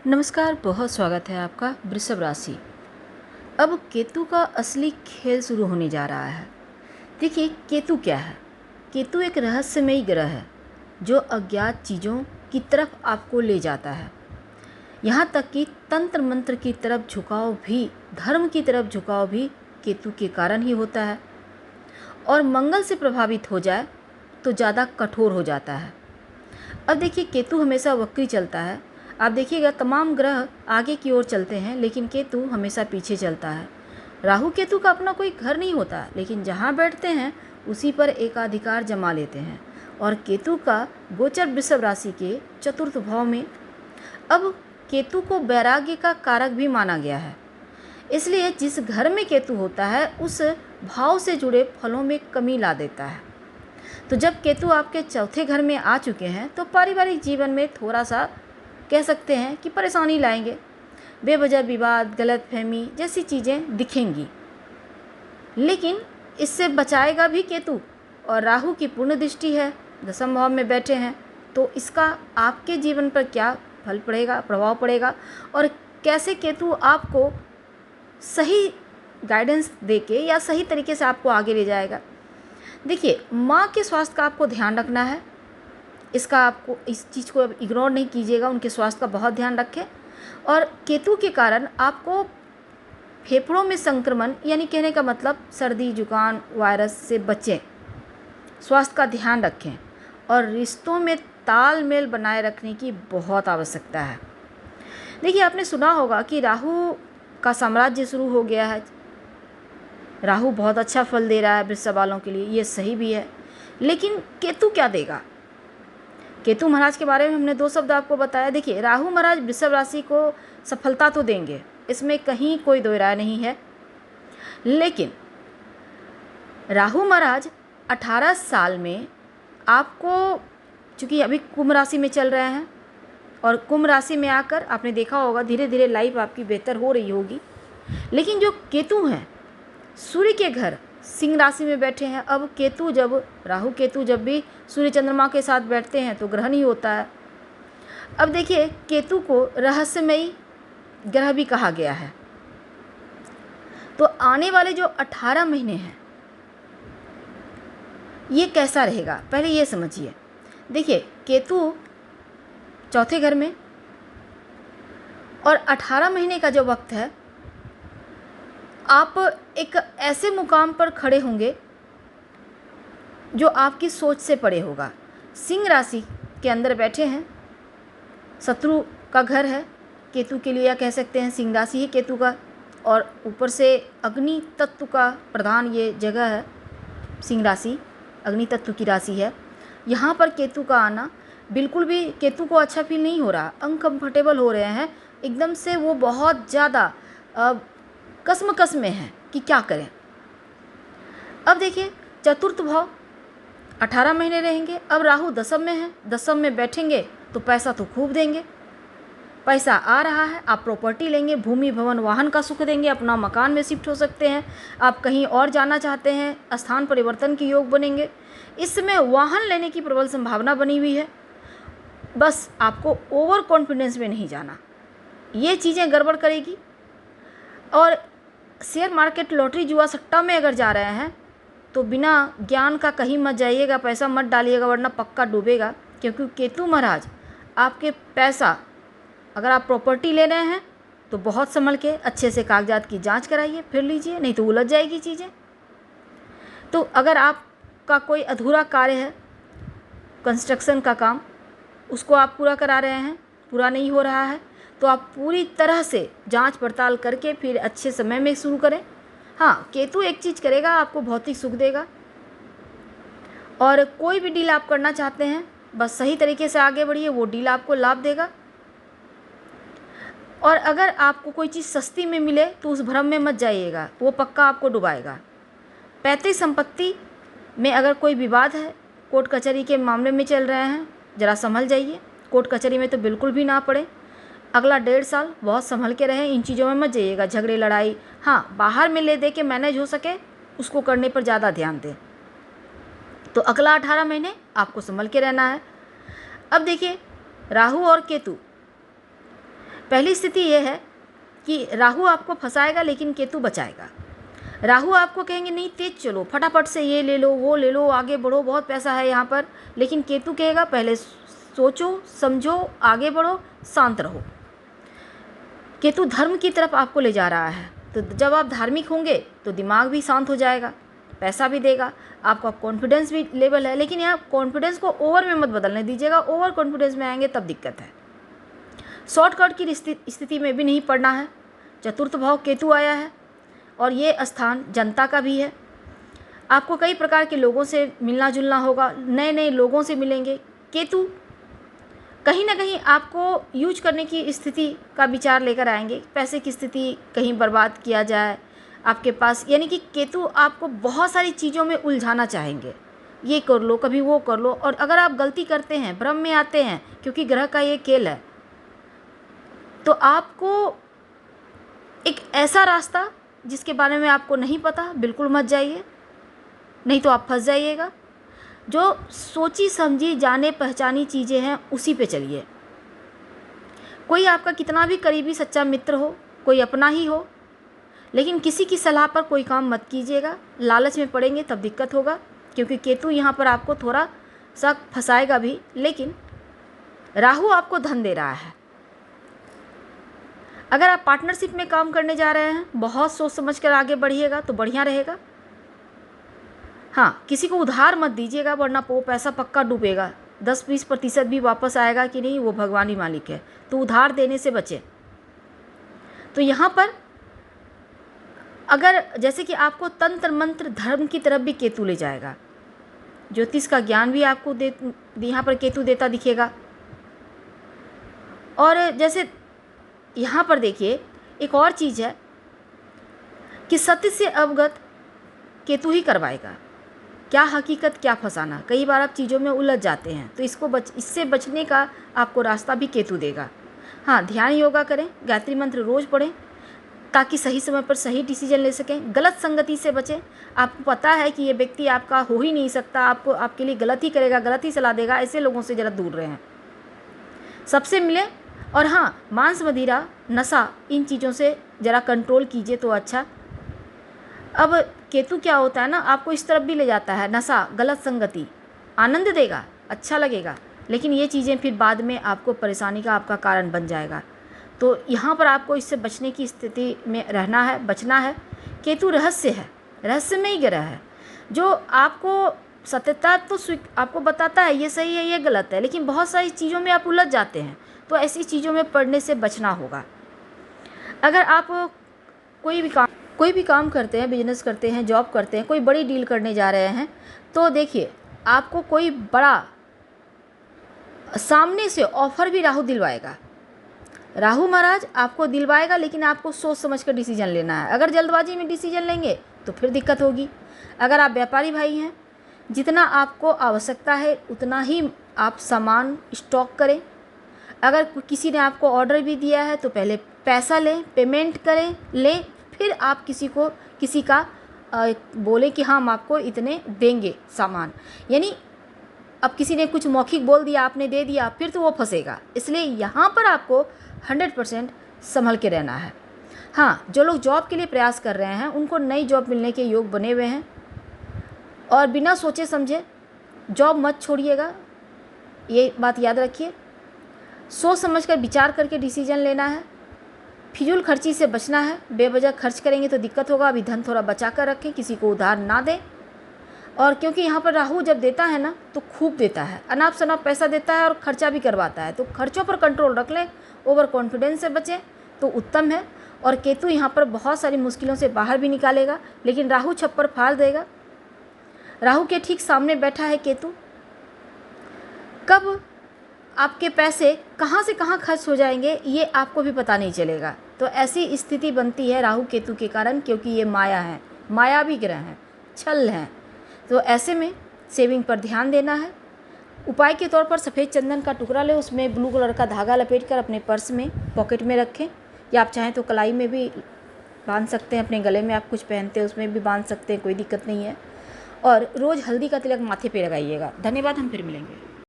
नमस्कार, बहुत स्वागत है आपका वृषभ राशि। अब केतु का असली खेल शुरू होने जा रहा है। देखिए, केतु क्या है? केतु एक रहस्यमयी ग्रह है जो अज्ञात चीज़ों की तरफ आपको ले जाता है। यहाँ तक कि तंत्र मंत्र की तरफ झुकाव भी, धर्म की तरफ झुकाव भी केतु के कारण ही होता है। और मंगल से प्रभावित हो जाए तो ज़्यादा कठोर हो जाता है। अब देखिए, केतु हमेशा वक्री चलता है। आप देखिएगा, तमाम ग्रह आगे की ओर चलते हैं लेकिन केतु हमेशा पीछे चलता है। राहु केतु का अपना कोई घर नहीं होता, लेकिन जहाँ बैठते हैं उसी पर एकाधिकार जमा लेते हैं। और केतु का गोचर वृषभ राशि के चतुर्थ भाव में। अब केतु को वैराग्य का कारक भी माना गया है, इसलिए जिस घर में केतु होता है उस भाव से जुड़े फलों में कमी ला देता है। तो जब केतु आपके चौथे घर में आ चुके हैं तो पारिवारिक जीवन में थोड़ा सा कह सकते हैं कि परेशानी लाएंगे। बेवजह विवाद, गलतफहमी जैसी चीज़ें दिखेंगी, लेकिन इससे बचाएगा भी केतु। और राहु की पूर्ण दृष्टि है, दशम भाव में बैठे हैं, तो इसका आपके जीवन पर क्या फल पड़ेगा, प्रभाव पड़ेगा, और कैसे केतु आपको सही गाइडेंस देके या सही तरीके से आपको आगे ले जाएगा। देखिए, माँ के स्वास्थ्य का आपको ध्यान रखना है। इसका आपको इस चीज़ को इग्नोर नहीं कीजिएगा, उनके स्वास्थ्य का बहुत ध्यान रखें। और केतु के कारण आपको फेफड़ों में संक्रमण, यानी कहने का मतलब सर्दी जुकाम वायरस से बचें, स्वास्थ्य का ध्यान रखें। और रिश्तों में तालमेल बनाए रखने की बहुत आवश्यकता है। देखिए, आपने सुना होगा कि राहु का साम्राज्य शुरू हो गया है। राहु बहुत अच्छा फल दे रहा है वृषभ वालों के लिए, ये सही भी है। लेकिन केतु क्या देगा? केतु महाराज के बारे में हमने 2 शब्द आपको बताया। देखिए, राहु महाराज वृषभ राशि को सफलता तो देंगे, इसमें कहीं कोई दो राय नहीं है। लेकिन राहु महाराज 18 साल में आपको, चूँकि अभी कुंभ राशि में चल रहे हैं, और कुंभ राशि में आकर आपने देखा होगा धीरे धीरे लाइफ आपकी बेहतर हो रही होगी। लेकिन जो केतु हैं, सूर्य के घर सिंह राशि में बैठे हैं। अब केतु जब, राहु केतु जब भी सूर्य चंद्रमा के साथ बैठते हैं तो ग्रहण ही होता है। अब देखिए, केतु को रहस्यमयी ग्रह भी कहा गया है। तो आने वाले जो 18 महीने हैं ये कैसा रहेगा, पहले ये समझिए। देखिए, केतु चौथे घर में, और 18 महीने का जो वक्त है, आप एक ऐसे मुकाम पर खड़े होंगे जो आपकी सोच से परे होगा। सिंह राशि के अंदर बैठे हैं, शत्रु का घर है केतु के लिए, या कह सकते हैं सिंह राशि ही केतु का, और ऊपर से अग्नि तत्व का प्रधान ये जगह है। सिंह राशि अग्नि तत्व की राशि है। यहाँ पर केतु का आना बिल्कुल भी केतु को अच्छा फील नहीं हो रहा, अनकम्फर्टेबल हो रहे हैं एकदम से। वो बहुत ज़्यादा कसम में है कि क्या करें। अब देखिए, चतुर्थ भाव 18 महीने रहेंगे। अब राहु दशम में है, दशम में बैठेंगे तो पैसा तो खूब देंगे। पैसा आ रहा है, आप प्रॉपर्टी लेंगे, भूमि भवन वाहन का सुख देंगे, अपना मकान में शिफ्ट हो सकते हैं। आप कहीं और जाना चाहते हैं, स्थान परिवर्तन के योग बनेंगे। इस समय वाहन लेने की प्रबल संभावना बनी हुई है। बस आपको ओवर कॉन्फिडेंस में नहीं जाना, ये चीज़ें गड़बड़ करेगी। और शेयर मार्केट, लॉटरी, जुआ, सट्टा में अगर जा रहे हैं तो बिना ज्ञान का कहीं मत जाइएगा, पैसा मत डालिएगा, वरना पक्का डूबेगा। क्योंकि केतु महाराज आपके पैसा, अगर आप प्रॉपर्टी ले रहे हैं तो बहुत संभल के अच्छे से कागजात की जांच कराइए, फिर लीजिए, नहीं तो उलझ जाएगी चीज़ें। तो अगर आपका कोई अधूरा कार्य है, कंस्ट्रक्शन का काम, उसको आप पूरा करा रहे हैं, पूरा नहीं हो रहा है, तो आप पूरी तरह से जांच पड़ताल करके फिर अच्छे समय में शुरू करें। हाँ, केतु एक चीज़ करेगा, आपको भौतिक सुख देगा। और कोई भी डील आप करना चाहते हैं, बस सही तरीके से आगे बढ़िए, वो डील आपको लाभ देगा। और अगर आपको कोई चीज़ सस्ती में मिले तो उस भ्रम में मत जाइएगा, वो पक्का आपको डुबाएगा। पैतृक संपत्ति में अगर कोई विवाद है, कोर्ट कचहरी के मामले में चल रहे हैं, ज़रा संभल जाइए। कोर्ट कचहरी में तो बिल्कुल भी ना पड़े। अगला 1.5 साल बहुत संभल के रहें, इन चीज़ों में मत जाइएगा, झगड़े लड़ाई। हाँ, बाहर में ले दे के मैनेज हो सके उसको करने पर ज़्यादा ध्यान दें। तो अगला 18 महीने आपको संभल के रहना है। अब देखिए, राहु और केतु पहली स्थिति ये है कि राहु आपको फंसाएगा लेकिन केतु बचाएगा। राहु आपको कहेंगे नहीं तेज चलो, फटाफट से ये ले लो वो ले लो, आगे बढ़ो, बहुत पैसा है यहाँ पर, लेकिन केतु कहेगा पहले सोचो समझो, आगे बढ़ो, शांत रहो। केतु धर्म की तरफ आपको ले जा रहा है, तो जब आप धार्मिक होंगे तो दिमाग भी शांत हो जाएगा, पैसा भी देगा, आपका कॉन्फिडेंस भी लेवल है। लेकिन यहाँ कॉन्फिडेंस को ओवर में मत बदलने दीजिएगा, ओवर कॉन्फिडेंस में आएंगे तब दिक्कत है। शॉर्टकट की स्थिति में भी नहीं पड़ना है। चतुर्थ भाव केतु आया है और ये स्थान जनता का भी है। आपको कई प्रकार के लोगों से मिलना जुलना होगा, नए नए लोगों से मिलेंगे। केतु कहीं ना कहीं आपको यूज करने की स्थिति का विचार लेकर आएंगे, पैसे की स्थिति कहीं बर्बाद किया जाए आपके पास, यानी कि केतु आपको बहुत सारी चीज़ों में उलझाना चाहेंगे, ये कर लो कभी वो कर लो। और अगर आप गलती करते हैं, भ्रम में आते हैं, क्योंकि ग्रह का ये खेल है, तो आपको एक ऐसा रास्ता जिसके बारे में आपको नहीं पता बिल्कुल मत जाइए, नहीं तो आप फंस जाइएगा। जो सोची समझी जाने पहचानी चीज़ें हैं उसी पे चलिए। कोई आपका कितना भी करीबी सच्चा मित्र हो, कोई अपना ही हो, लेकिन किसी की सलाह पर कोई काम मत कीजिएगा। लालच में पड़ेंगे तब दिक्कत होगा, क्योंकि केतु यहाँ पर आपको थोड़ा सा फंसाएगा भी। लेकिन राहु आपको धन दे रहा है। अगर आप पार्टनरशिप में काम करने जा रहे हैं, बहुत सोच समझ कर आगे बढ़िएगा तो बढ़िया रहेगा। हाँ, किसी को उधार मत दीजिएगा, वरना वो पैसा पक्का डूबेगा। 10-20% भी वापस आएगा कि नहीं वो भगवान ही मालिक है, तो उधार देने से बचें। तो यहाँ पर अगर जैसे कि आपको तंत्र मंत्र धर्म की तरफ भी केतु ले जाएगा, ज्योतिष का ज्ञान भी आपको यहाँ पर केतु देता दिखेगा। और जैसे यहाँ पर देखिए एक और चीज़ है कि सत्य से अवगत केतु ही करवाएगा। क्या हकीकत क्या फंसाना, कई बार आप चीज़ों में उलझ जाते हैं, तो इससे बचने का आपको रास्ता भी केतु देगा। हाँ, ध्यान योगा करें, गायत्री मंत्र रोज़ पढ़ें, ताकि सही समय पर सही डिसीजन ले सकें। गलत संगति से बचें। आपको पता है कि ये व्यक्ति आपका हो ही नहीं सकता, आपको आपके लिए गलत ही करेगा, गलत ही सलाह देगा, ऐसे लोगों से ज़रा दूर रहें। सबसे मिलें। और हाँ, मांस मदिरा नशा इन चीज़ों से ज़रा कंट्रोल कीजिए तो अच्छा। अब केतु क्या होता है ना, आपको इस तरफ भी ले जाता है, नशा, गलत संगति, आनंद देगा, अच्छा लगेगा, लेकिन ये चीज़ें फिर बाद में आपको परेशानी का आपका कारण बन जाएगा। तो यहाँ पर आपको इससे बचने की स्थिति में रहना है, बचना है। केतु रहस्य है, रहस्यमय ग्रह है, जो आपको सत्यता तो आपको बताता है ये सही है ये गलत है, लेकिन बहुत सारी चीज़ों में आप उलझ जाते हैं, तो ऐसी चीज़ों में पड़ने से बचना होगा। अगर आप कोई भी काम करते हैं, बिजनेस करते हैं, जॉब करते हैं, कोई बड़ी डील करने जा रहे हैं, तो देखिए आपको कोई बड़ा सामने से ऑफर भी राहु दिलवाएगा। राहु महाराज आपको दिलवाएगा, लेकिन आपको सोच समझ कर डिसीजन लेना है। अगर जल्दबाजी में डिसीजन लेंगे तो फिर दिक्कत होगी। अगर आप व्यापारी भाई हैं, जितना आपको आवश्यकता है उतना ही आप सामान स्टॉक करें। अगर किसी ने आपको ऑर्डर भी दिया है तो पहले पैसा लें, पेमेंट करें, लें, फिर आप किसी का बोले कि हाँ हम आपको इतने देंगे सामान। यानी अब किसी ने कुछ मौखिक बोल दिया, आपने दे दिया, फिर तो वो फंसेगा। इसलिए यहाँ पर आपको 100% संभल के रहना है। हाँ, जो लोग जॉब के लिए प्रयास कर रहे हैं उनको नई जॉब मिलने के योग बने हुए हैं, और बिना सोचे समझे जॉब मत छोड़िएगा, ये बात याद रखिए। सोच समझ कर विचार करके डिसीजन लेना है। फिजूल खर्ची से बचना है, बेवजह खर्च करेंगे तो दिक्कत होगा। अभी धन थोड़ा बचा कर रखें, किसी को उधार ना दें। और क्योंकि यहाँ पर राहु जब देता है ना तो खूब देता है, अनाप शनाप पैसा देता है और खर्चा भी करवाता है, तो खर्चों पर कंट्रोल रख लें, ओवर कॉन्फिडेंस से बचें तो उत्तम है। और केतु यहाँ पर बहुत सारी मुश्किलों से बाहर भी निकालेगा, लेकिन राहु छप्पर फाड़ देगा। राहु के ठीक सामने बैठा है केतु। कब आपके पैसे कहाँ से कहाँ खर्च हो जाएंगे ये आपको भी पता नहीं चलेगा। तो ऐसी स्थिति बनती है राहु केतु के कारण, क्योंकि ये माया है, मायावी ग्रह हैं, छल हैं। तो ऐसे में सेविंग पर ध्यान देना है। उपाय के तौर पर सफ़ेद चंदन का टुकड़ा लें, उसमें ब्लू कलर का धागा लपेटकर अपने पर्स में, पॉकेट में रखें, या आप चाहें तो कलाई में भी बांध सकते हैं, अपने गले में आप कुछ पहनते हैं उसमें भी बांध सकते हैं, कोई दिक्कत नहीं है। और रोज़ हल्दी का तिलक माथे पे लगाइएगा। धन्यवाद, हम फिर मिलेंगे।